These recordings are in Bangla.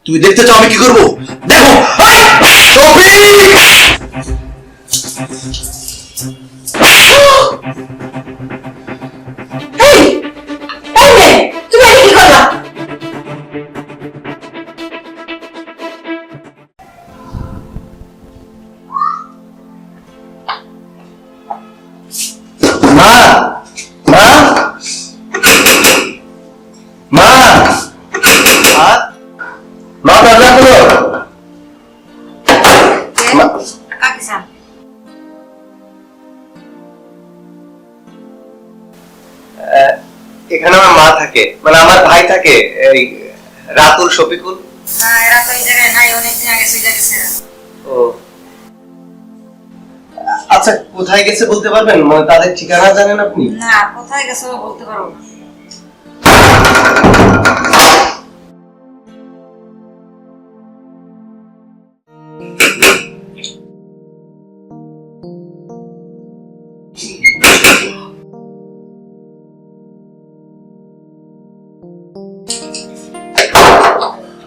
তুমি দেখতে চাও আমি কি করবো? দেখো। মা মা মা মা দরজা খোলো। এখানে আমার মা থাকে, মানে আমার ভাই থাকে, এই রাতুল শফিকুল। এরা তো এই জায়গায় নাই, অনেকদিন আগে চলে গেছে। ও আচ্ছা, কোথায় গেছে বলতে পারবেন? মানে তাদের ঠিকানা জানেন আপনি? না, কোথায় গেছে বলতে পারবো না।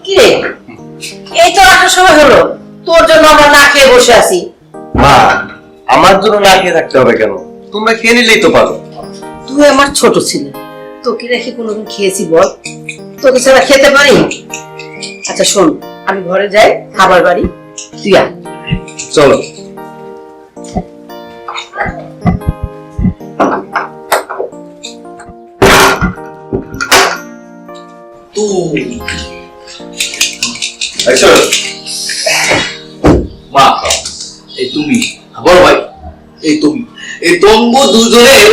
কি রে, এই তো আসার সময় হলো, তোর জন্য আমরা না খেয়ে বসে আছি। মা, আমার জন্য না খেয়ে থাকতে হবে কেন? তোমরা খেয়ে নিলেই তো পারো। তুই আমার ছোট ছেলে, তোকে রেখে কোনোদিন খেয়েছি বল? তোকে ছাড়া খেতে পারি? আচ্ছা শোন, আমি ঘরে যাই, খাবার বাড়ি, তুই আয়। চলো। মা, এই তুমি বড় ভাই, এই তুমি, এই তম্ব দুজনের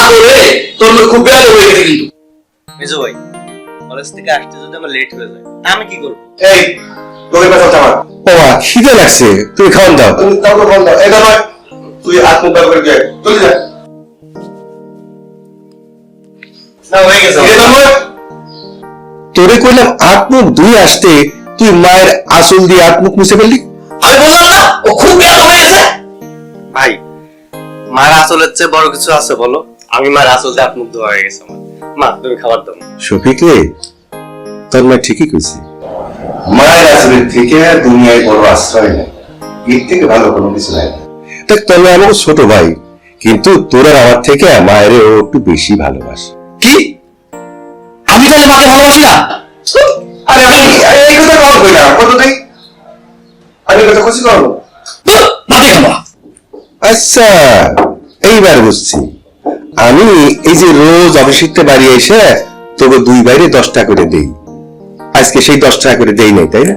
আদরে তোর খুব বেড়ে হয়ে গেছে। কিন্তু মেজো ভাই, কলেজ থেকে আসতে যদি আমার লেট হয়ে যায় আমি কি করবো? এই তোকে কথা আমার বাবা খিদে লাগছে, তুই খাওয়ান দাও। তুমি তাও খাওয়ান দাও। এটা নয়, তুই হাত মুখ করে দিয়ে চলে যা। না হয়ে গেছে। এটা নয়, তোরে কইলাম হাত মুখ ধুয়ে আসতে, তুই মায়ের আসল দিয়ে হাত মুখ মুছে ফেললি। আমি বললাম না ও খুব বেড়ে হয়ে গেছে। ভাই, মার আসলের চেয়ে বড় কিছু আছে বলো? আমি মার আসল দিয়ে হাত মুখ ধোয়া হয়ে গেছে আমার। মা তুমি খাবার দাও। শফিক রে, তোর মা ঠিকই কইছে, মায়ের আসলের থেকে দুনিয়ায় বড় আশ্রয় নেই, এর থেকে ভালো কোনো কিছু নাই। দেখ, তোর মা আমার ছোট ভাই, কিন্তু তোর আর আমার থেকে মায়ের ও একটু বেশি ভালোবাসে। কি আমি তাহলে মাকে ভালোবাসি না? আরে আমি এই কথা কল কই না, কত দেই আমি কথা খুশি করবো। মাকে খাবো। আচ্ছা, এইবার বুঝছি। আমি এই যে রোজ অফিসিতে বাড়ি এসে তোকে দুই বাইরে 10 টাকা করে দেই, আজকে সেই 10 টাকা করে দেই নাই, তাই না?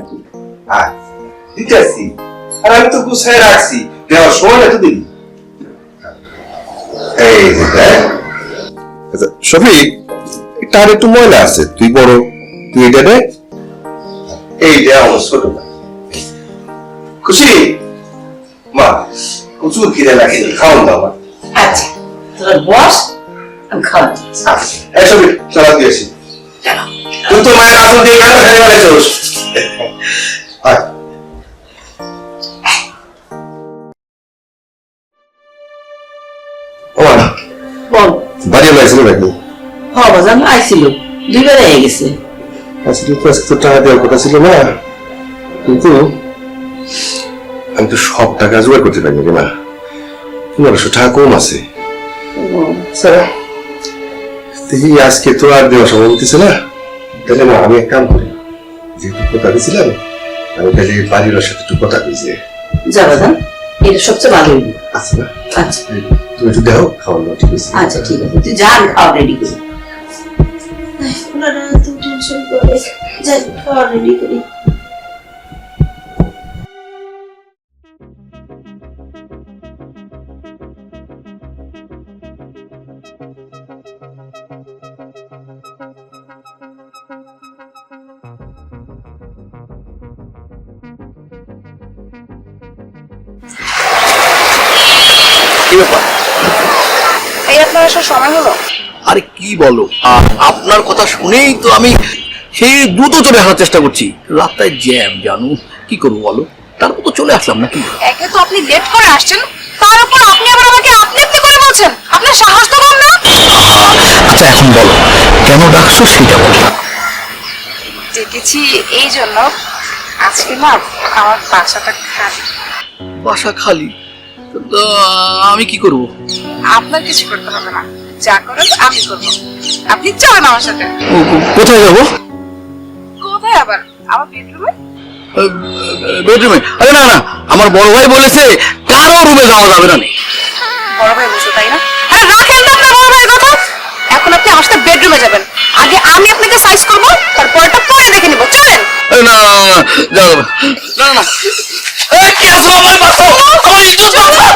দিতে আসছি, আর আমি তো গুছাই রাখছি, দেওয়ার সময় না তো দিবি। এই দেখ, আচ্ছা শফিক, এটা আর একটু ময়লা আছে, তুই বড়, তুই এটা দে। এই দেওয়া আমার ছোট ভাই। খুশি মা, প্রচুর খিদে লাগে, খাওয়ান দাও মা। আচ্ছা তোরা বস, আমি খাওয়া দিচ্ছি। এই শফিক, চলা দিয়েছি। তুই তো মায়ের আসল দিয়ে কেন ফেলে বেড়াচ্ছিস? আয়। ও মা, বল। বাড়ি লাগছিল নাকি? হ্যাঁ বাজান, আইছিল, দুইবার হয়ে গেছে। আসলে তো আজকে তো টাকা দেওয়ার কথা ছিল না, কিন্তু আমি তো সব টাকা জোগাড় করতে পারিনি রে মা, 1500 টাকা কম আছে। স্যার দেখি আজকে তো আর দেওয়া সম্ভব হতেছে না, তাহলে না আমি এক কাম করি, যেহেতু কথা দিয়েছিলাম, আমি তাহলে বাড়ির সাথে একটু কথা কইছে। যা বাজান, এটা সবচেয়ে ভালো হইব। আচ্ছা না, আচ্ছা তুমি একটু দেখো খাওয়া দাওয়া ঠিক আছে? আচ্ছা ঠিক আছে, তুই যা, আমি খাওয়া রেডি করি। টেনশন করে যাই, খাওয়া রেডি করি। কি ব্যাপার? এই আপনার আসার সময় হলো? আরে কি বলো, আপনার কথা শুনেই তো আমি সেই দ্রুত চলে আসার চেষ্টা করছি। রাস্তায় জ্যাম জানো, কি করবো বলো, তারপর তো চলে আসলাম নাকি। একে তো আপনি লেট করে আসছেন, তার উপর আপনি আবার আমাকে আপনি আপনি করে বলছেন। আপনার সাহস তো কম না? আচ্ছা এখন বলো, কেন ডাকছো সেটা বলো। ডেকেছি এই জন্য, আজকে না আমার বাসাটা খালি। বাসা খালি? তা আমি কি করব? আপনার কিছু করতে হবে না, যা করার আমি করবো। আপনি চলেন আমার সাথে। কোথায় যাব? কোথায় আবার? আমার বেডরুমে। বেডরুমে? আরে না না, আমার বড় ভাই বলেছে কারো রুমে যাওয়া যাবে না। বড় ভাই বসে, তাই না? আরে রাখেন তো আপনার বড় ভাইয়ের কথা। এখন আপনি আমার সাথে বেডরুমে যাবেন, আগে আমি আপনাকে সাইজ করবো, তারপরটা পরে দেখে নিবো। চলেন। না না না, যাও না না। এই কে আছো? আমার বাঁচাও, আমার ইজ্জত বাঁচাও।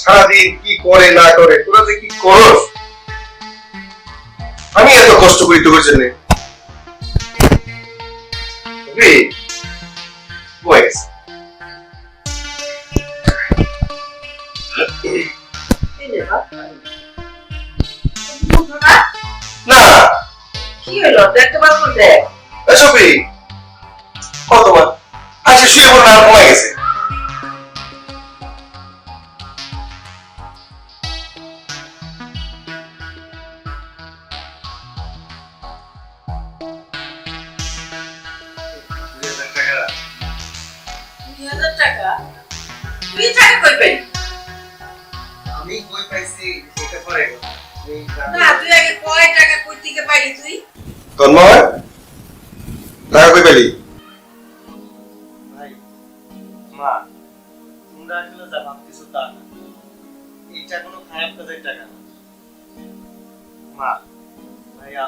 সারাদিন কি করে না করে, তোরা যে কি করস, আমি এত কষ্ট করি তোর জন্য। না কি হলো? দেখতে পারবো দেখ। কতবার আচ্ছা শুয়ে পড়ো, আর ঘুমাই গেছে। 2000 টাকা তুই টাকা কই পাই? আমি কই পাইছি সেটা পরে না তুই আগে কয় টাকা কই থেকে পাইলি তুই? তন্ময় টাকা কই পেলি? ভাই মা তোমরা আসলে যা ভাবতেছো তা না, এইটা কোনো খারাপ কাজের টাকা না মা। ভাইয়া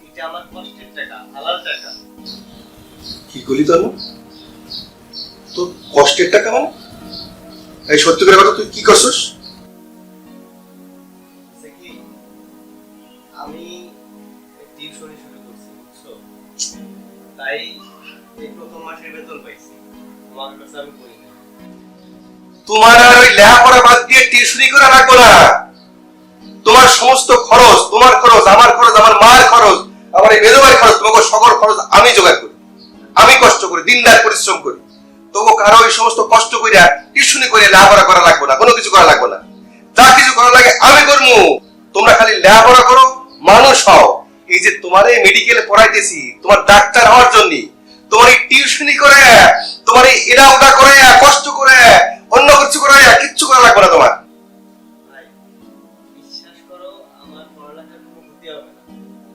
এটা আমার কষ্টের টাকা, হালাল টাকা। কি করলি তন্ময়? তোর কষ্টের টাকা মানে? এই সত্যি করে কথা, তুই কি করছিস? সে কি আমি টিউশনি শুরু করছি বুঝছো, তাই এই প্রথম মাসের বেতন পাইছি, তোমার কাছে আমি করি না। তোমার আর ওই লেখাপড়া বাদ দিয়ে টিউশনি করা লাগবে না। তোমার সমস্ত খরচ, তোমার খরচ, আমার খরচ, আমার মায়ের খরচ, আমার এই মেজবাইয়ের খরচ, তোমাকে সকল খরচ আমি জোগাড় করি। আমি কষ্ট করি, দিন রাত পরিশ্রম করি। তবু কারো এই সমস্ত কষ্ট কইরা টিউশনি করে লেখাপড়া করা লাগবে না, কোনো কিছু করা লাগবে না। যা কিছু করা লাগে আমি করবো। তোমরা খালি লেখাপড়া করো, মানুষ হও। এই যে তোমার এই মেডিকেলে পড়াইতেছি তোমার ডাক্তার হওয়ার জন্য, তোমার এই টিউশনি করে, তোমার এই এটা ওটা করে, কষ্ট করে, অন্য কিছু করে কিচ্ছু করা লাগবে না তোমার। ভাই বিশ্বাস করো, আমার পড়ালেখার কোনো ক্ষতি হবে না।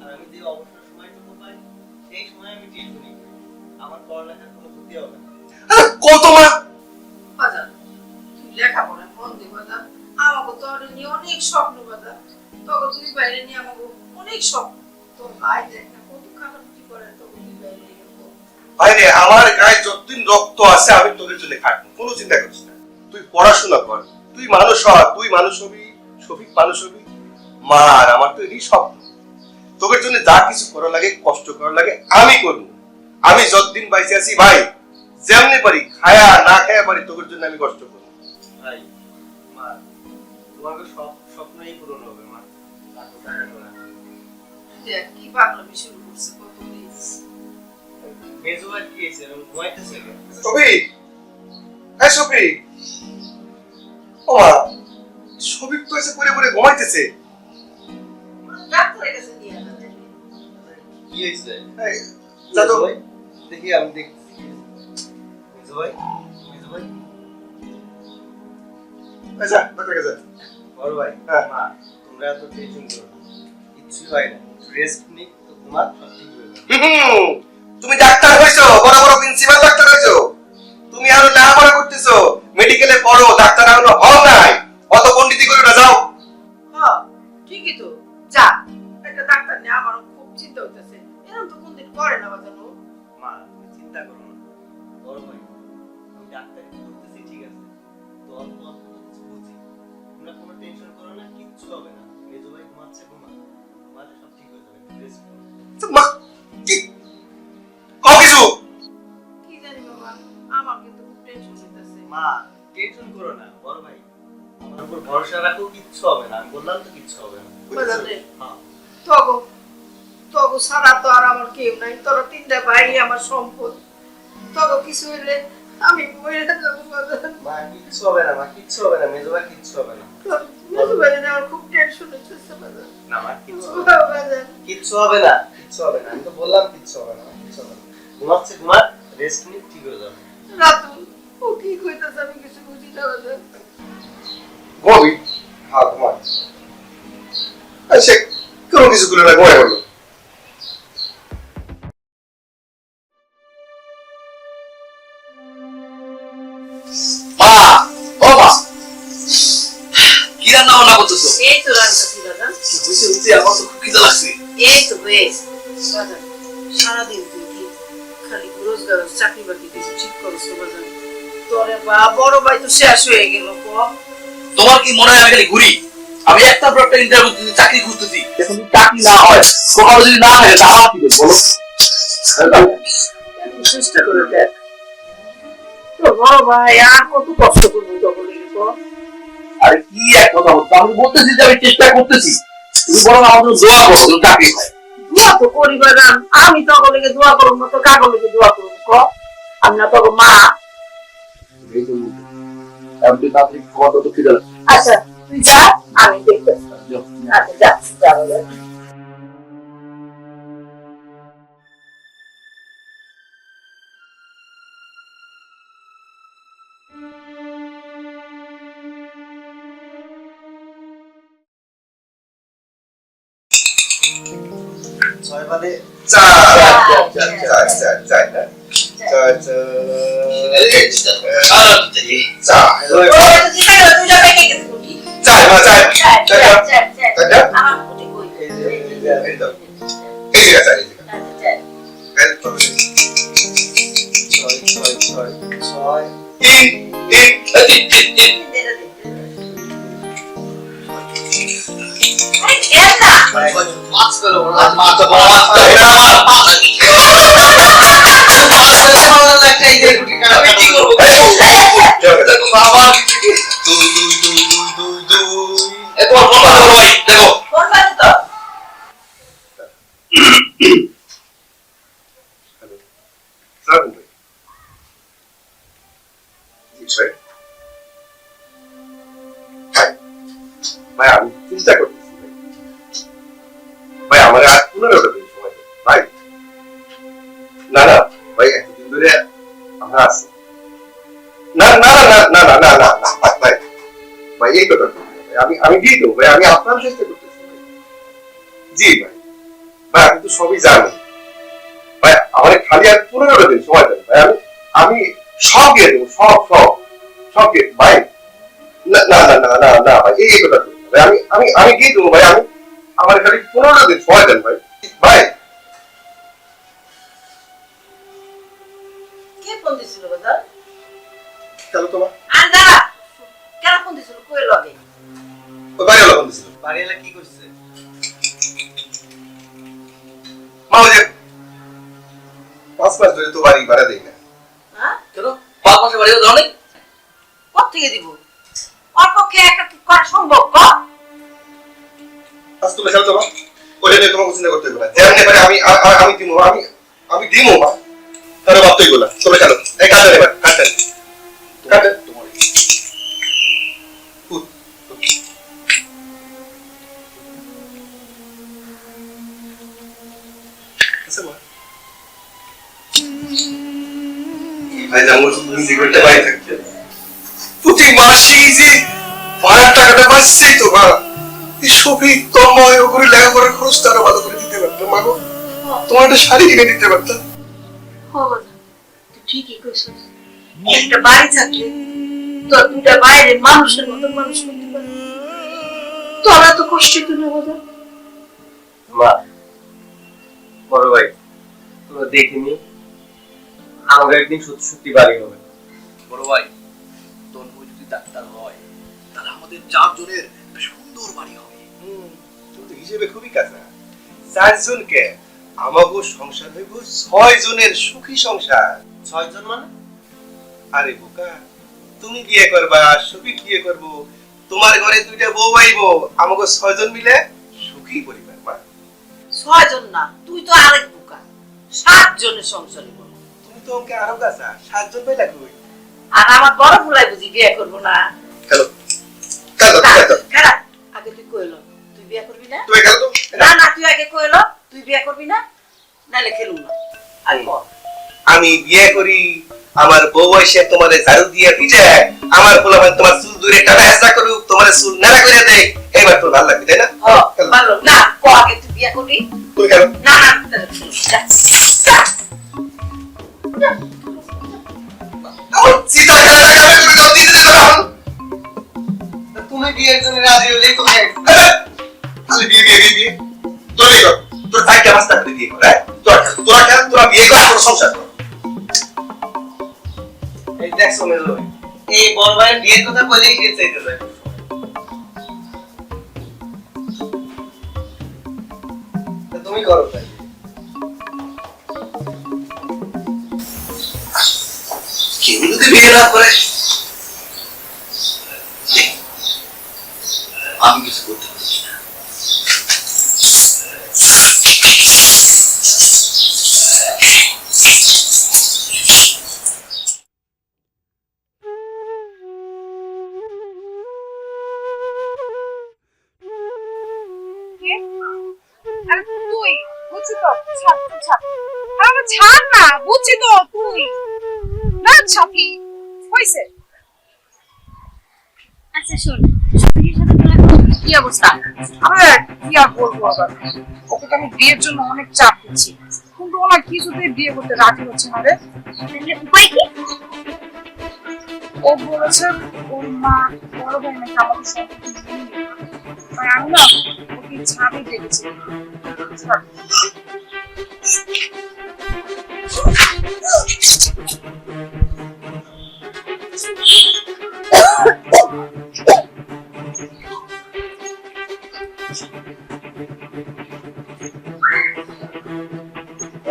আর আমি যে অবসর সময়টুকু পাই সেই সময় আমি টিউশনি করি, আমার পড়ালেখার কোনো ক্ষতি হবে না। কত মা বাজার তুই লেখাপড়া মন দে বাজার, আমাকে তো আর নিয়ে অনেক স্বপ্ন বাজার, তোকে তুই বাইরে নিয়ে আমাকে অনেক স্বপ্ন। তোর ভাই দেখ না কত খাটাখাটি করে, তোকে তুই বাইরে নিয়ে যাবো। ভাইরে, আমার গায়ে যতদিন রক্ত আছে আমি তোদের জন্য খাটবো, কোনো চিন্তা করিস না। তুই পড়াশোনা কর, তুই মানুষ হ, তুই মানুষ হবি, শফিক মানুষ হবি। মা আর আমার তো এই স্বপ্ন, তোদের জন্য যা কিছু করা লাগে, কষ্ট করা লাগে আমি করবো। আমি যতদিন বাইসে আছি ভাই, যেমনি পারি খায়া না খায়া পারি, তোদের জন্য আমি কষ্ট করবো। ভাই মা তোমাকে সব স্বপ্নই পূরণ হবে মা, রাখো টাকাটা রাখো। দেখ কি পাগলামি শুরু করছে কত দিন। মেজো ভাই কি হয়েছে, এরকম ঘুমাইতেছে কেন? শফিক, হ্যাঁ শফিক, ও মা, শফিক তো এসে পড়ে পড়ে ঘুমাইতেছে। ডাক্তারের কাছে নিয়ে আনা যায়। কি হয়েছে? এই, যা তো। মেজো ভাই, দেখি আমি দেখছি। মেজো ভাই, মেজো ভাই, এই যা, ডাক্তারের কাছে। বড় ভাই, হ্যাঁ। মা তোমরা এত টেনশন করো না, কিচ্ছু হয় না, রেস্ট নিক তো তোমার সব ঠিক হয়ে যাবে। তুমি ডাক্তার হইছো, বড় বড় প্রিন্সিপাল ডাক্তার হইছো, তুমি আরো লেখাপড়া করতেছো, মেডিকেলে পড়ো, ডাক্তার এখনো হও নাই, অত পণ্ডিতি করো না, যাও। হ্যাঁ ঠিকই তো, যা একটা ডাক্তার নিয়ে আমার খুব চিন্তা হইতেছে, এরকম তো কোনদিন করে না বাজানো। মা তুমি চিন্তা করো না, বড় ভাই আমি ডাক্তারি করতেছি ঠিক আছে, তো অল্প অল্প কিছু বুঝি, তোমরা কোনো টেনশন করো না, কিচ্ছু হবে না। মেজো ভাই ঘুমাচ্ছে, ঘুমালে সব ঠিক হয়ে যাবে, রেস্ট করো। মা, কি কও কিছু? কি জানি বাবা, আমার কিন্তু খুব টেনশন হইতেছে। মা টেনশন করো না, বড় ভাই আমার উপর ভরসা রাখো, কিচ্ছু হবে না, আমি বললাম তো কিচ্ছু হবে না। বাজার রে, হ্যাঁ তগো তগো সারা তো আর আমার কেউ নাই, তোরা তিনটা ভাই আমার সম্পদ, তগো কিছু হইলে আমি মরে যাবো বাজার। মা কিচ্ছু হবে না, মা কিচ্ছু হবে না, মেজো ভাই কিচ্ছু হবে না। মেজো ভাই আমার খুব টেনশন হইতেছে বাজার। না মা কিচ্ছু হবে না, বাজার কিচ্ছু হবে না, কিচ্ছু হবে না, আমি তো বললাম কিচ্ছু হবে না, কিচ্ছু হবে না। ঘুমাচ্ছে, ঘুমা, রেস্ট নিক, ঠিক হয়ে যাবে। রাতুল ও কি কইতাছে আমি কিছু বুঝি না বাজার। ঘুমাবি? হ্যাঁ ঘুমা। সে কোনো কিছু করলো না, ঘুমায় পড়লো। মা, ও মা, কি রান্না বান্না করতেছো? এই তো রান্নাছি বাজার। হইছে হইছে, আমার তো খুব খিদা লাগছে। এই তো বেশ বাজার, সারাদিন তুই কি খালি রোজগার চাকরি বাকরি কিছু ঠিক করছো বাজার? তোরে বা বড় ভাই তো শেষ হয়ে গেল ক। তোমার কি মনে হয় আমি খালি ঘুরি? আমি একটার পর একটা ইন্টারভিউ দিতে চাকরি খুঁজতেছি, এখন যদি চাকরি না হয়, কোথাও যদি না থাকে, তা আমার কি করবো বলো? একটু চেষ্টা করে দেখ, তোর বড় ভাই আর কত কষ্ট করবো তখন ক। আরে কি এক কথা বলছো, আমি বলতেছি যে আমি চেষ্টা করতেছি, তুমি বরং আমার জন্য দোয়া করো যেন চাকরি হয়। দোয়া তো করি বাজান, আমি তখন লেগে দোয়া করবো না তো কাগজ লেগে দোয়া করবো ক? আমি না তখন মা। এই তো বলতে। আমি তো তাড়াতাড়ি খাওয়া দাওয়া তো খিদা লাগছে। আচ্ছা তুই যা, আমি দেখতেছি। যাও। আচ্ছা যা যা বাজার। ছয় বাদে চার চার, চার চার, চার চার চার না চার চার ওরা তো জিতে গেল, দুইটা পেকে গেছে গুটি। চার মা চার চার, চার চার, চার, চার। চার। আমার গুটি কই? এই যে এই তো এই যে চার এই যে চার, চার। এই তো ছয় ছয় ছয় ছয় তিন তিন দে, দে, দে, দে। আরে খেল না। পাঁচ করো আমি কি করবো দেখো বাবা দুই দুই দুই দুই দুই দুই এত বড় ভাই দেখো কোন বাজে তো? সালাম ভাই জি ভাই ভাই আমি চেষ্টা করতেছি ভাই আমার আর 15টা দিন সময় দেন ভাই না না ভাই এতদিন ধরে আমরা আছি না না না না না না না না ভাই ভাই এই কথা আমি দিয়ে দেবো ভাই আমি আপনার চেষ্টা করতেছি জি ভাই ভাই আমি তো সবই জানি ভাই আমার খালি আর 15টা দিন সময় দেন ভাই আমি সব দিয়ে দেবো সব দিয়ে ভাই না না না না না না ভাই এই কথা ভাই আমি দিয়ে দেবো ভাই আমি আমার খালি 15টা দিন সময় দেন ভাই ভাই কে ফোন দিছিল বাজার? চলো তোমার আর দাঁড়া। কেন ফোন দিছিল? কই লগে? ওই বাইরে লাগন দিছিল বাড়িওয়ালা কি করছে? মা ওই যে 5 মাস ধরে তো বাড়ি ভাড়া দেই না হ্যাঁ? কেন 5 মাসে বাড়িও দাও নাই? কত থেকে দিব? ওর পক্ষে একটা কি করা সম্ভব? কর। আজ তুমি খেলো তোমার ওটা নিয়ে তোমাকে চিন্তা করতে হবে না যেমনি পারে আমি দিমু আমি দিমু মা তাহলে ভাবতেই বলা চলে খেলো এই কাটেন এবার কাটেন তোমার আচ্ছা মা ভাই যেমন নিজে করতে পারি থাকছে প্রতি মাসে যে ভাড়ার টাকাটা বাঁচছেই তো মা এই সবই তন্ময় ওগুলো লেখাপড়ার খরচ তো আরো ভালো করে দিতে পারতাম মা গো। তোমার একটা শাড়ি কিনে দিতে পারতাম ও বাবা, তুই ঠিকই কইছিস। একটা বাড়ি থাকলে তোর দুটা বাইরে মানুষের মতো মানুষ করতে পারে। তোরা তো কষ্ট তো না বাবা। মা বড় ভাই তোমরা দেখিনি আমাকে একদিন সত্যি সত্যি বাড়ি হবে। বড় ভাই তন্ময় যদি ডাক্তার হয় তাহলে আমাদের 4 জনের একটা সুন্দর বাড়ি হবে। তুমি তো হিসেবে খুবই কাঁচা 4 জনকে আমাগো সংসার হইব 6 জনের সুখী সংসার 6 জন মানে? আরে বোকা তুমি বিয়ে করবা সুখী বিয়ে করব তোমার ঘরে 2টা বউ আইবো আমাগো 6 জন মিলে সুখী পরিবার মা 6 জন না, তুই তো আরেক বোকা। 7 জনের সংসার করব। তুমি তো আমাকে আরো কাঁচা 7 জন পাইলা কই আর আমার বড় ফুলাই বুঝি বিয়ে করব না। হ্যালো কাঁচা খারাপ। আগে তুই কইলো তুই বিয়ে করবি না? তুমি গেল তো না না, তুই আগে কইলো তুই বিয়ে করবি না, নাইলে খেলুম না। আর কর। আমি বিয়ে করি আমার বউ এসে তোমারে ঝাড়ু দিয়ে পিঠে আমার পোলাপান তোমার চুল দূরে টানা হেসা করুক তোমার চুল নাড়া করে দেয় এবার তোর ভালো লাগবে তাই না ও ভালো না, ক আগে তুই বিয়ে করবি? তুমি কেন না না, যা, যা। আমার চিতা খেলা লাগাবে তুমি তো দিতে দিতে দাও তা তুমি বিয়ের জন্য রাজি হলেই তো খালি বিয়ে তোর বিয়ে কর তোর ভাইকে রাস্তা করে বিয়ে কর হ্যাঁ তোরা বিয়ে কর তোর সংসার কর এই দেখছো মেজো ভাই এই বড় ভাইয়ের বিয়ের কথা বলেই সে চাইতে যায়। তা তুমি করো তাই কেউ যদি বিয়ে না করে আমি কিছু করতে পারছি না। আরে তুই বুঝছি তো ছাড় ছাড় আরে আমার ছাড় না বুঝছি তো তুই না ছাপি হইছে আচ্ছা শোন সঙ্গীর সাথে তোরা কি অবস্থা? আরে কি আর বলবো আবার, ওকে তো আমি বিয়ের জন্য অনেক চাপ দিচ্ছি, কিন্তু ওরা কিছুতেই বিয়ে করতে রাজি হচ্ছে না রে। উপায় কি? ও বলেছে ওর মা বড় ভাই নাকি আমাদের সম্পর্কে তাই আমি না ওকে ছাড়ি দেখেছি।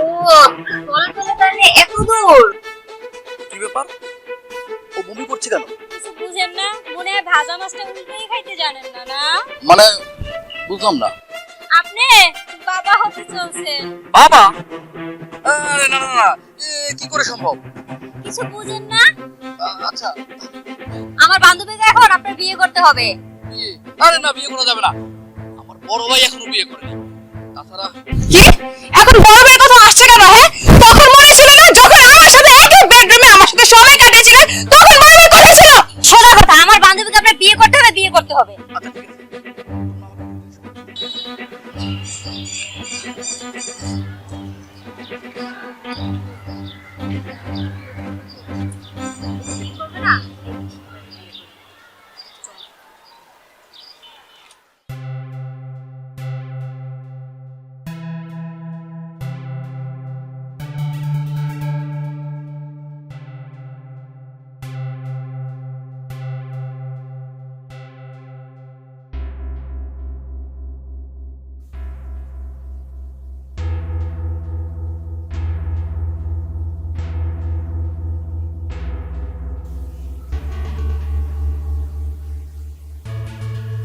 ও তলে তলে তাহলে এত দূর। কি ব্যাপার, ও বমি করছে কেন? কিছু বুঝেন না, মনে হয় ভাজা মাছটা উল্টেই খাইতে জানেন না। না মানে বুঝলাম না। আপনি বাবা হতে চলছেন, বাবা? আরে না না না, কি করে সম্ভব? কিছু বুঝেন না। আচ্ছা আমার বান্ধবীকে এখন আপনার বিয়ে করতে হবে। বিয়ে? আরে না, বিয়ে করা যাবে না, আমার বড় ভাই এখনো বিয়ে করেনি। তাছাড়া কি এখন বড় ভাইয়ের কথা আসছে কেন? হ্যাঁ, তখন মনে ছিল না যখন আমার সাথে একই বেডরুমে আমার সাথে সময় কাটিয়েছিলেন তখন বড় ভাইয়ের কথা ছিল? সোজা কথা, আমার বান্ধবীকে আপনার বিয়ে করতে হবে, বিয়ে করতে হবে। আচ্ছা ঠিক আছে।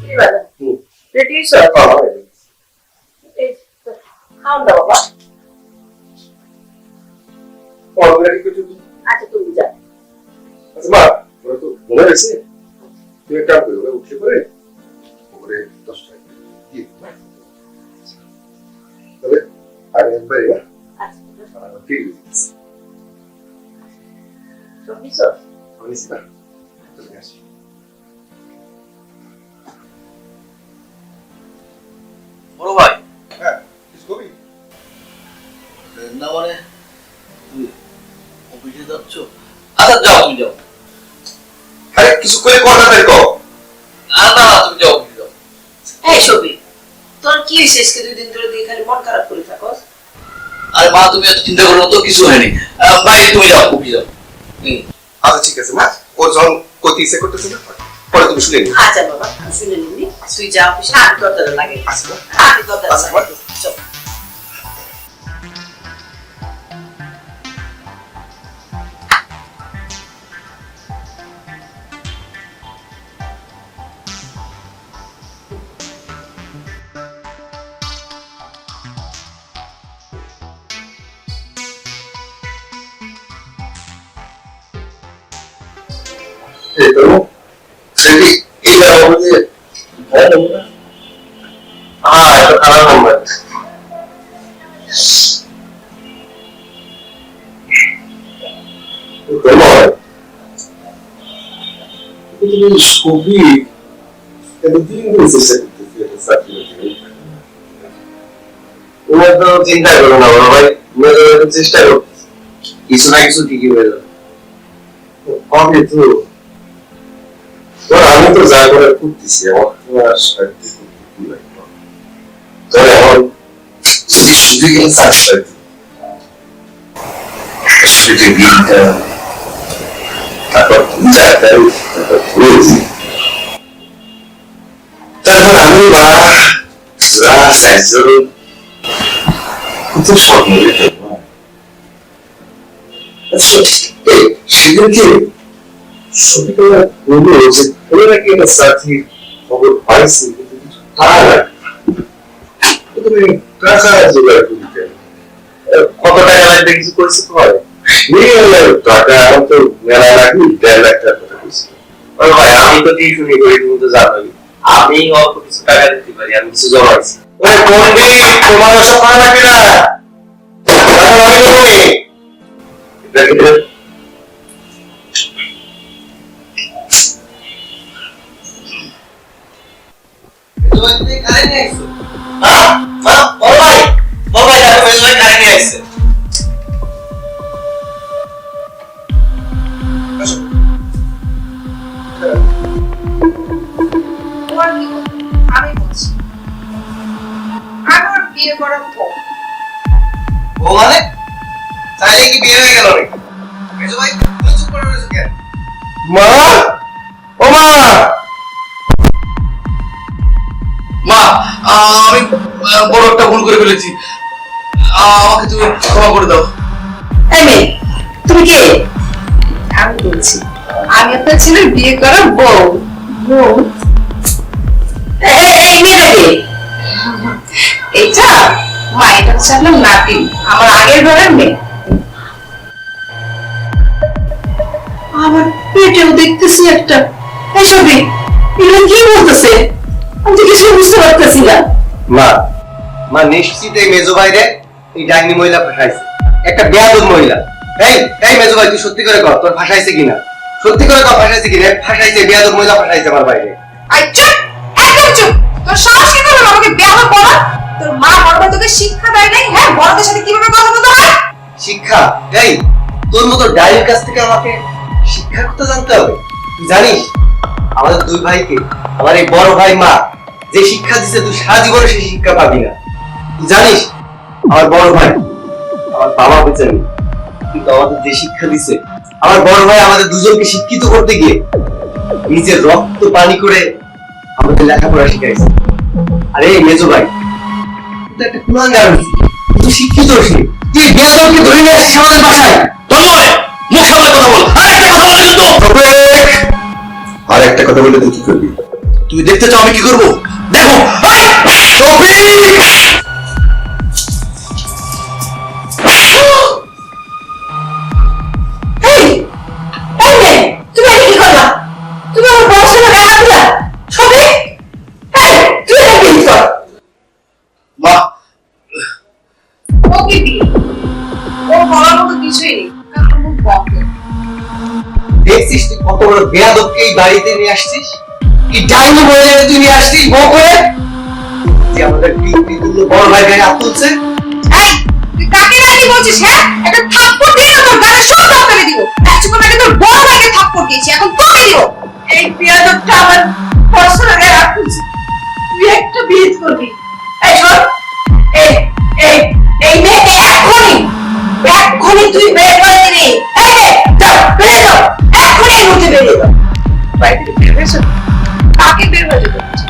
কি বলে রেডি স্যার? এই খাওয়া দাও বাবা। আচ্ছা তুমি যাও। আচ্ছা মা, ওরা তো মনে রয়েছে, তুমি একটা কাম করো, উঠে পরে ওপরে 10 টাকা দিয়ে দিও, না? তবে আরে একবার এবার আচ্ছা ঠিক আছে, সব কিছু আমি নিছি না, তুমি আসি। বড় ভাই? হ্যাঁ, কিছু কবি? না মানে তুমি অফিসে যাচ্ছ? আচ্ছা যাও, তুমি যাও। আরে কিছু করে কথা তাই কও। না না, তুমি যাও, অফিসে যাও। এই সবই তোর কি হয়েছে আজকে 2 দিন ধরে দিয়ে খালি মন খারাপ করে থাকস? আরে মা, তুমি এত চিন্তা করো না তো, কিছু হয়নি। ভাই তুমি যাও, অফিসে যাও। আচ্ছা ঠিক আছে মা, ও যখন কইতে ইচ্ছে করতেছে না, পরে তুমি শুনে নিও। আচ্ছা বাবা আমি শুনে নিবি, তুই যা অফিসে, আমি দরজাটা লাগে। আচ্ছা মা। আমি দরজাটা আচ্ছা মা। লাগে। চল। এই তো সেটি এই আমাদের হ্যাঁ এটা খারাপ নাম্বার। ছবি এতদিন হয়েছে তোমার তো চিন্তা করো না বড় ভাই, চেষ্টা করো, কিছু না কিছু ঠিকই হয়ে যাবে। কবে তো আমি তো যা করে করতেছি, আমার তোমার সাথে করতে লাগবে তোর এখন যদি শুধু গেলে তার সাথে সেটা গিয়ে তারপর তারপর আমি বা কত স্বপ্ন সেদিনকে সবাই বললো যে ওরা নাকি একটা চাকরির খবর পাইছে, কিন্তু কিছু টাকা তুমি টাকা জোগাড় করতে কত টাকা লাগবে কিছু করছে তোমার? টাকা আমার তো মেলা লাগবে, 1.5 লাখ টাকা কথা বলছি। ভাই আমি তো টিউশনি করি, তুমি তো জানোই, আমি অল্প কিছু টাকা দিতে পারি, আমি কিছু জমাইছি। ওরে পন্ডিত, তোমার ওসব করা লাগবে না, কারে নিয়ে আইছো? হ্যাঁ মা বড় ভাই দেখো মেজো ভাই কারে নিয়ে আইছে। তোমার কি বলবো? আমি বলছি আমার বিয়ে করার পর ও মানে চাইলে কি বিয়ে হয়ে গেল নাকি? মেজো ভাই তুমি চুপ করে রয়েছো কেন? মা, ও মা, মা আমি বড় একটা ভুল করে ফেলেছি, আমাকে তুমি ক্ষমা করে দাও। এই মেয়ে, তুমি কে? আমি বলছি আমি আপনার ছেলের বিয়ে করার বউ। বউ? এই মেয়েটাকে এটা মা, এটা হচ্ছে আপনার নাতিন, আমার আগের ঘরের মেয়ে। আমার পেটেও দেখতেছি একটা। এসবই এগুলো কি বলতেছে? আমি তো কিছু বুঝতে পারতেছি না। মা নিশ্চিত এই মেজো ভাইরে এই ডাইনি মহিলা ফাঁসাইছে, একটা বেয়াদব মহিলা। এই মেজো ভাই তুই সত্যি করে কর তোর ফাঁসাইছে কিনা, সত্যি করে কর ফাঁসাইছে কিনা। ফাঁসাইছে, বেয়াদব মহিলা ফাঁসাইছে আমার বাইরে। আই চুপ, একদম চুপ। তোর সাহস কি করে আমাকে বেয়াদব বলা? তোর মা বড় ভাই তোকে শিক্ষা দেয় নাই? হ্যাঁ, বড়দের সাথে কিভাবে কথা বলতে হয়? শিক্ষা? এই তোর মতো ডাইনির কাছ থেকে আমাকে শিক্ষার কথা জানতে হবে? তুই জানিস আমাদের দুই ভাইকে আমার এই বড় ভাই মা যে শিক্ষা দিচ্ছে তুই সারা জীবনে সেই শিক্ষা পাবি না। তুই জানিস আমার বড় ভাই আমার বাবা বেঁচে নেই, কিন্তু আমাদের যে শিক্ষা দিছে আমার বড় ভাই আমাদের দুজনকে শিক্ষিত করতে গিয়ে নিজের রক্ত পানি করে আমাদের লেখাপড়া শিখাইছে। আরে মেজো ভাই তুই তো একটা কুলাঙ্গার হয়েছিস, তুই শিক্ষিত হসনি, তুই বেয়াদবকে ধরে নিয়ে আসছিস আমাদের বাসায়। তন্ময় মুখ সামলে কথা বল, আর একটা কথা বলে কিন্তু আর একটা কথা বললে তুই কি করবি? তুমি দেখতে চাও আমি কি করবো? দেখো। এই, এই মেয়ে, তুমি এটা কি করলা? তুমি আমার বড় ছেলে গায়ে হাত দিলা? সবে? এই, তুই এটা কি কর? মা ও কি বিয়ে? ও বলার মতো কিছুই নেই, কারণ মুখ বন্ধ। দেখছিস তুই কত বড় বেয়াদবকে এই বাড়িতে নিয়ে আসছিস, এই ডাইনি মহিলাকে তুই নিয়ে আসছিস বউ করে, যে আমাদের পিতৃতুল্য বড় ভাই গায়ে হাত তুলছে। এই, তুই কাকে রাজি বলছিস? হ্যাঁ, একটা থাপ্পড় দিয়ে না তোর গালে সব দাঁড়িয়ে দিব। একটু আগে তোর বড় ভাইকে থাপ্পড় দিয়েছি, এখন তোকে দিব। এই বিয়াদবটা আমার পছন্দ গায়ে হাত তুলছে। তুই একটা বিয়ে করবি? এই শোন, এই এই এই মেয়েকে এক্ষুনি তুই বের করে দিবি। এই নে, যাও বেরিয়ে যাও, এক্ষুনি এই মুহূর্তে বেরিয়ে যাও। বাইরে থেকে বের হয়েছে? কাকে বের হয়ে যেতে বলছে?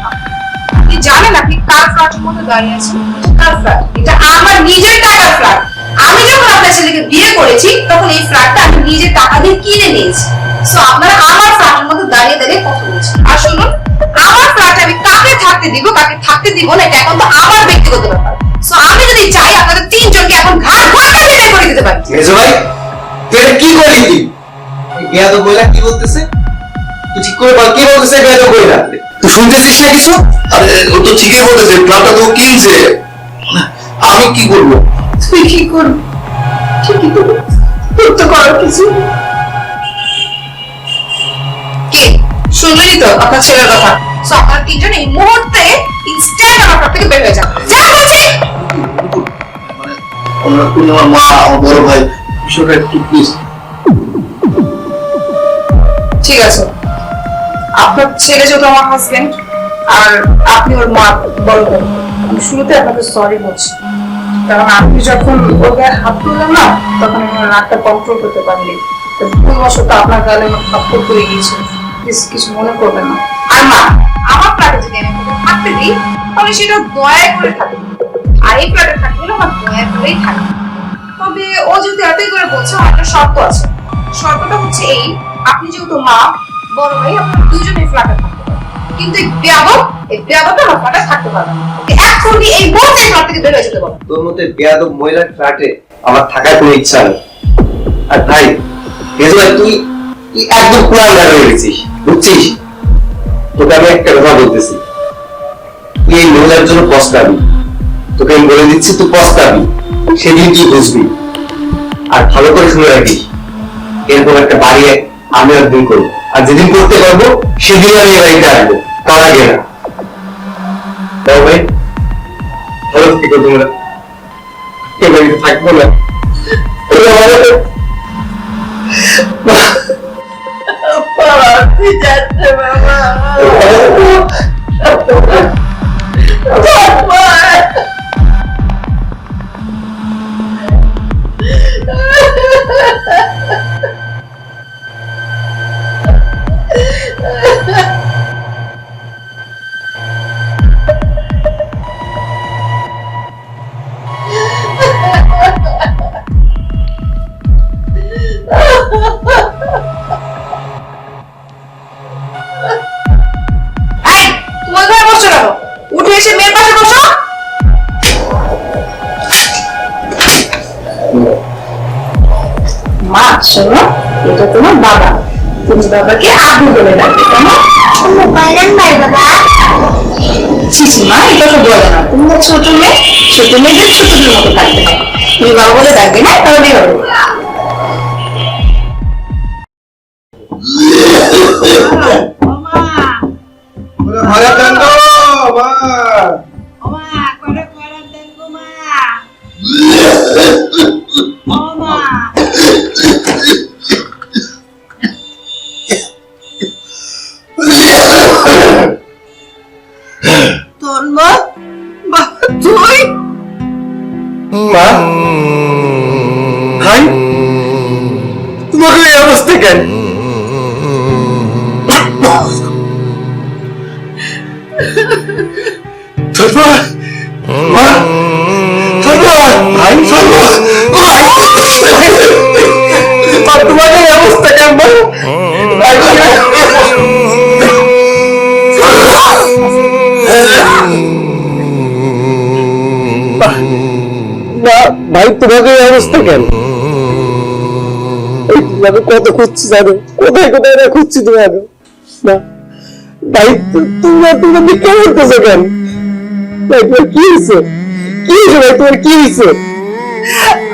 আপনি জানেন আপনি কার ফ্ল্যাটের মধ্যে দাঁড়িয়ে আছেন? কার ফ্ল্যাট? এটা আমার নিজের টাকার ফ্ল্যাট। আমি যখন আপনার ছেলেকে বিয়ে করেছি তখন এই ফ্ল্যাটটা আমি নিজের টাকা দিয়ে কিনে নিয়েছি। সো আপনারা আমার ফ্ল্যাটের মধ্যে দাঁড়িয়ে দাঁড়িয়ে কথা বলছেন। আর শুনুন, আমার ফ্ল্যাটে আমি কাকে থাকতে দিব কাকে থাকতে দিব না এটা এখন তো আমার ব্যক্তিগত ব্যাপার। সো আমি যদি চাই আপনাদের তিনজনকে এখন ঘাড় ধাক্কা দিয়ে বের করে দিতে পারি। মেজো ভাই তুই এটা কি করলি? তুই এই বেয়াদব মহিলা কি বলতেছে তুই ঠিক করে বল, কি বলতেছে বেয়াদব মহিলা? তুই শুনতেছিস না কিছু? আরে ও তো ঠিকই বলতেছে, প্ল্যানটা তো কিনছে, আমি কি করবো? তুই কি করবি? ঠিকই তো, তোর তো করার কিছু নেই। কি শুনলেনই তো আপনার ছেলের কথা। সো আপনারা তিনজন এই মুহূর্তে ইনস্ট্যান্ট আমার ঘর থেকে বের হয়ে যান। যা বলছি। মানে তুমি আমার মা, আমার বড় ভাই, বিষয়টা একটু প্লিজ। ঠিক আছে, আপনার ছেলে যেহেতু আমার হাজবেন্ড আর আপনি ওর মা বড় বোন, আমি শুরুতে আপনাকে সরি বলছি, কারণ আপনি যখন ওর গায়ে হাত তুললেন না তখন আমার রাগটা কন্ট্রোল করতে পারলি। ভুলবশত আপনার গালে আমার থাপ্পড় পড়ে গিয়েছিল, প্লিজ কিছু মনে করবেন না। আর মা, আমার ফ্ল্যাটে যদি আমি ওকে থাকতে দিই তাহলে সেটা দয়া করে থাকবে, আর এই ফ্ল্যাটে থাকতে হলে আমার দয়া করেই থাকবে। তবে ও যেহেতু এতই করে বলছে, আমার একটা শর্ত আছে। শর্তটা হচ্ছে এই, আপনি যেহেতু মা বড় ভাই আপনার দুজনে ফ্ল্যাটে থাকতে পারেন, কিন্তু এই বেয়াদবটা আমার ফ্ল্যাটে থাকতে পারবে না। ওকে এখনই এই মুহূর্তে ফ্ল্যাট থেকে বের হয়ে যেতে বলো। তোর মতো বেয়াদব মহিলার ফ্ল্যাটে আমার থাকার কোনো ইচ্ছা নেই। আর ভাই মেজো ভাই তুই তুই একদম কুলাঙ্গার হয়ে গেছিস, বুঝছিস? তোকে আমি একটা কথা বলতেছি, তুই এই মহিলার জন্য পস্তাবি, তোকে আমি বলে দিচ্ছি তুই পস্তাবি, সেদিন তুই বুঝবি। আর ভালো করে শুনে রাখিস, এরকম একটা বাড়ি আমি একদিন করবো, আর যেদিন করতে পারবো সেদিন আমি এই বাড়িতে আসবো, তার আগে না। ভাই ভালো থেকো তোমরা, এবার থাকবো না। তুই যাচ্ছে বাবা এই, তুমি ওখানে বসছো কেন? উঠে এসে মেয়ের পাশে বসো। মা শোনো, এটা তোমার বাবা, তুমি বাবাকে আবু বলে ডাকবে, কেমন? বাবা ছি ছি মা, এটা তো বলো না, তুমি তো ছোট মেয়ে, ছোট মেয়েদের ছোটদের মতো থাকবে, তুমি বাবা বলে ডাকবে না, তাহলেই হবে। ঘরে দেন গো মা। তোর মা বাবা তুই মা ভাই তোমাকে এই অবস্থা কেন? ধন্যবাদ মা, ধন্যবাদ ভাই, ধন্যবাদ তোমাকে এই অবস্থা কেন? ভাই তোমাকে এই অবস্থা কেন? আমি কত খুঁজছি জানো, কোথায় কোথায় না খুঁজছি তোমাকে। না ভাই তোমরা কেমন করছো কেন? ভাই তোমার কি হয়েছে? কি হয়েছে ভাই, তোমার কি হয়েছে?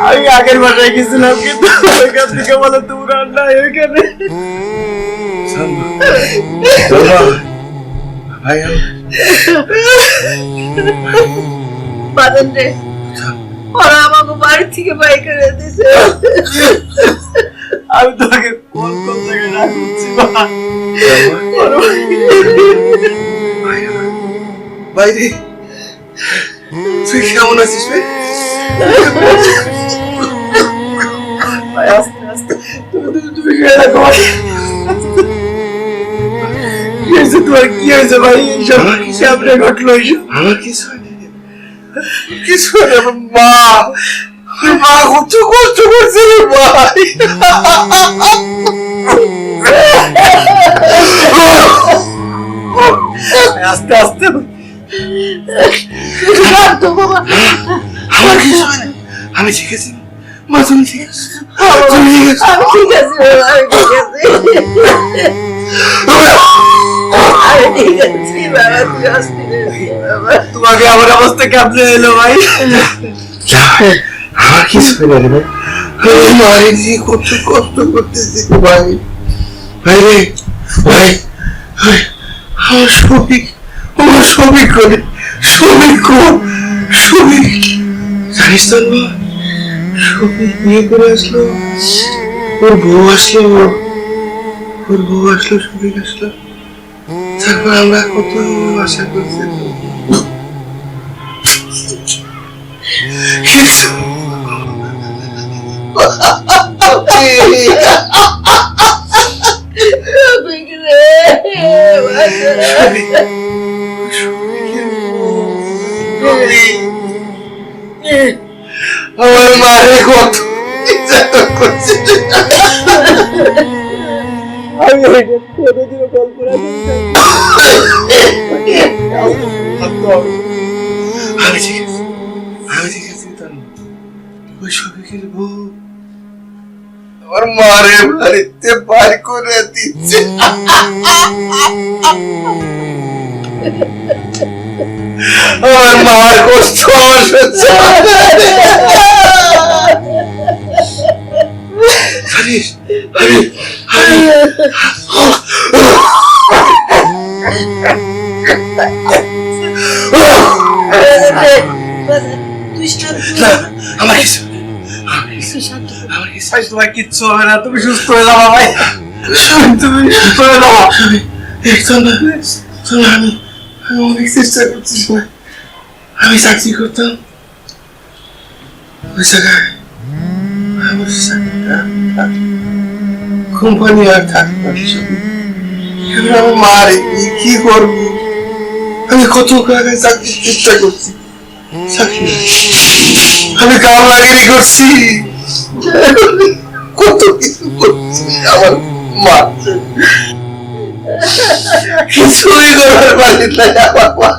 আমি আগের বাসায় গেছিলাম, কিন্তু ওইখান থেকে বলে তোমরা নাই ওইখানে। ভাই বাদন রে, ওরা আমাকে বাড়ি থেকে বাই করে দিছে। আমি তোমাকে কোন কোন জায়গায় না করছি বাইরে তুই কেমন আছিস ভাই? আস্তে আস্তে তুমি কি হয়েছে তোমার, কি হয়েছে ভাই? এইসব সামনে ঘটলো, এইসব আমার কিছু হয়নি, কিছু না। মা মা কত কষ্ট করছে রে ভাই। আস্তে আস্তে আমার কিছু হয়নি, আমি ঠিক আছি মা, তুমি ঠিক আছো? তুমি ঠিক আছো? আমি ঠিক আছে বাবা, আমি ঠিক আছে, আমি ঠিক আছি বাবা, তুই অস্থির হয়েছিস বাবা। তোমাকে আমার অবস্থা কেমন এলো ভাই? আমার কিছু হয়নি রে ভাই, আমি মারে দিয়ে কত কষ্ট করতেছি ভাই। ভাই রে ভাই, আমার শ্রমিক করে শ্রমিক জানিস তো না, শ্রমিক বিয়ে করে আসলো, ওর বউ আসলো, শ্রমিক আসলো, তারপর আমরা কত আশা করছি, আমার মারে কত নির্যাতন করছে, আমি কোনোদিনও কল্পনা আমি ঠিক আছি ওই সবিকের বউ আমার মারে বাড়িতে বার করে দিচ্ছে। আমার মার কষ্ট হচ্ছে, আমি আমার কিছু ভাই তোমার কিচ্ছু হবে না, তুমি সুস্থ হয়ে যাবা ভাই, তুমি সুস্থ হয়ে যাবা। আমি অনেক চেষ্টা করছি, আমি চাকরি করতাম ওই জায়গায়, আমার কোম্পানি আর থাকতাম, আমি মারে কি করবো, আমি কত জায়গায় চাকরির চেষ্টা করছি, আমি কাম লাগিয়ে করছি, কত কিছু করছি, আমার মা কিছুই করার পারি নাই, আমার মা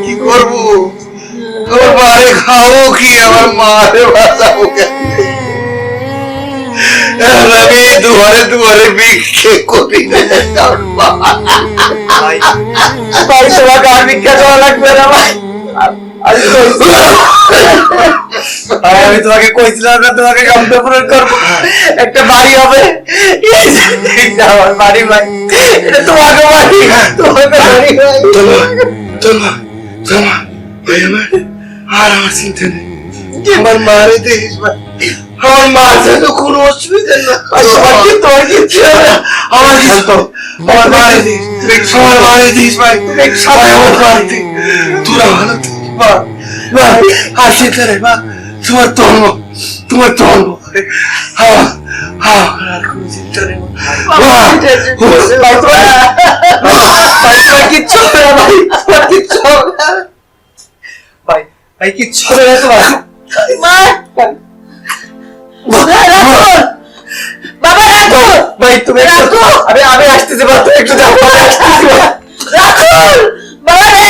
কি করবো, আমার মারে খাবো কি, আমার মারে বাঁচাবো কেন, আমি দুয়ারে দুয়ারে ভিক্ষে করি ভাই তোমাকে আর ভিক্ষা দেওয়া লাগবে না ভাই, আমি তোমাকে কইছিলাম না তোমাকে কমপ্লেন করবো, একটা বাড়ি হবে, আমার বাড়ি ভাই, এটা তোমাকে বাড়ি, তোমাকে বাড়ি ভাই, আর আমার চিন্তা নেই, আমার মারে দেখিস ভাই, আমার মার তো কোনো অসুবিধা না, তোমার কিচ্ছু হবে না, আমার আমার মারে দিস, আমার মারে দিস ভাই, সবাই আমার মারতে, তোরা ভালো থাকিস মা, আর চিন্তা নেই মা, তোমার ধর্ম, আর কোনো চিন্তা নেই কিচ্ছু হবে না ভাই, তোমার কিচ্ছু হবে না ভাই, ভাই কিচ্ছু হবে না তোমার, বাবা রাখো, ভাই তুমি আমি আসতেছি, তুমি একটু যাও, রাখুন বাবা রে,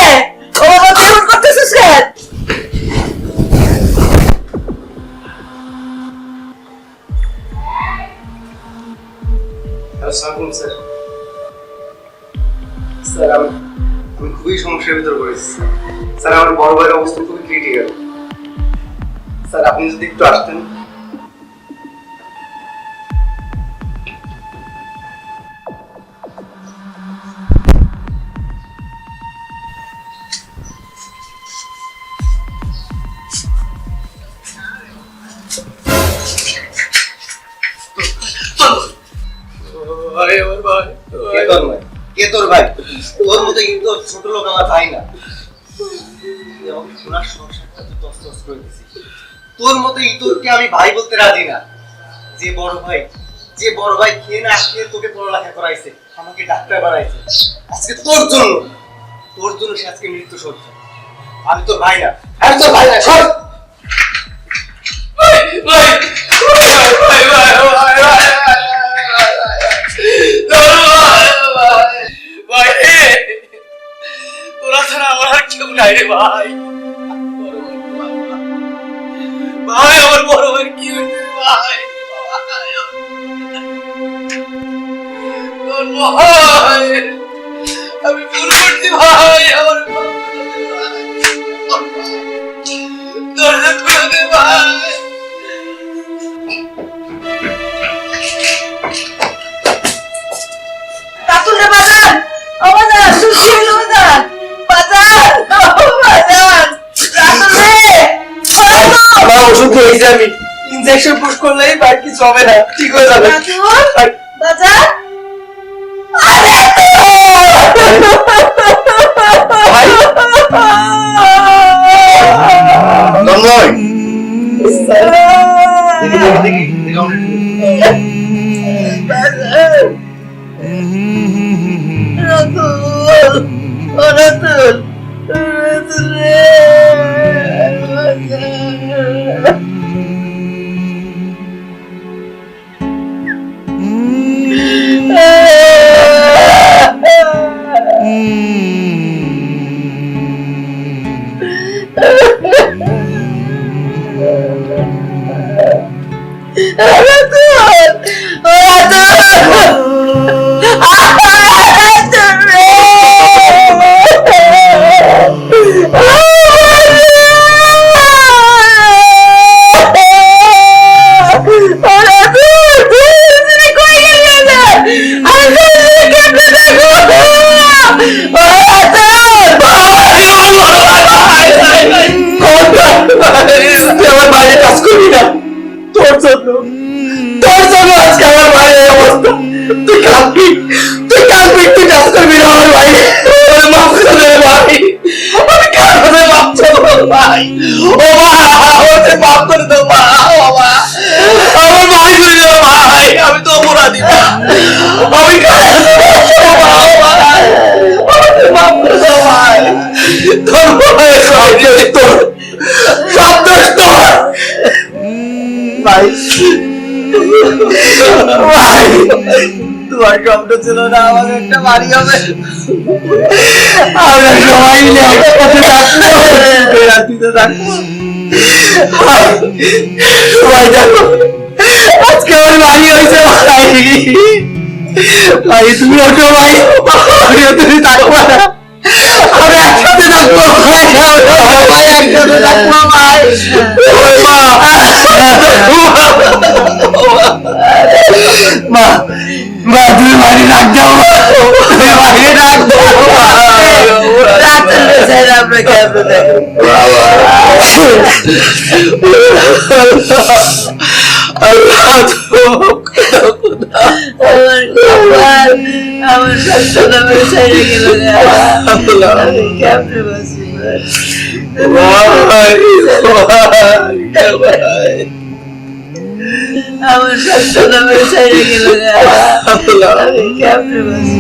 ও বাবা কেমন করতেছিস কেন? স্যার আমি খুবই সমস্যার ভিতর পড়েছি স্যার, আমার বড় ভাইয়ের অবস্থা খুবই ক্রিটিক্যাল স্যার, আপনি যদি একটু আসতেন। কে তোর ভাই? তোর মতো কিন্তু ছোট লোক আমার ভাই না, সোনার সংসারটা তুই তছনছ করে দিছিস, তোর মতো ইতরকে আমি ভাই বলতে রাজি না, যে বড় ভাই খেয়ে না খেয়ে তোকে পড়ালেখা করাইছে, আমাকে ডাক্তার বানাইছে, আজকে তোর জন্য সে আজকে মৃত্যু সহ্য, আমি তোর ভাই না, আমি তোর ভাই না, সর তোরা ছাড়া আমার আর কেউ নাই রে ভাই, ভাই আমার বড় ভাই কি হয়েছে ভাই, আমি ভুল করছি ভাই, আমার দরজা খুলে দে ভাই, রাতুল রে বাজান, ও বাজান, সুশীল বাজান, বাজান, ও বাজান, রাতুল রে, ও রাতুল, আমার ওষুধ খেয়েছি আমি, ইনজেকশন পুশ করলেই বাকি কিছু হবে না, ঠিক হয়ে যাবে। রাতুল, বাজান, আরে তন্ময়, আমি ভাই, ও মা, আমাকে মাফ করে দাও মা, ও মা, আমার ভাই করে দাও ভাই, আমি তো অপরাধী মা, আমি আমাকে মাফ করে দাও ভাই, তোর ভাই সব দোষ তোর, সব দোষ তোর ভাই, ভাই, তোমার স্বপ্ন ছিল না আমার একটা বাড়ি হবে, আমরা সবাই মিলে একসাথে থাকবো, রাত্রিতে থাকবো, সবাই দেখো আজকে আমার বাড়ি হয়েছে ভাই, ভাই তুমি ওঠো ভাই, তুমি থাকবো না, আমরা একসাথে থাকবো ভাই, সবাই একসাথে থাকবো ভাই, মা, মা তুমি বাড়ি রাখ দাও, বাড়ি রাখ দাও, আমরা কেমন দেখো আমার সন্তান আমার ছেড়ে গেল, আমি কেমনে বাঁচি আমার সন্তান আমার ছেড়ে গেল, আমি কেমনে বাঁচি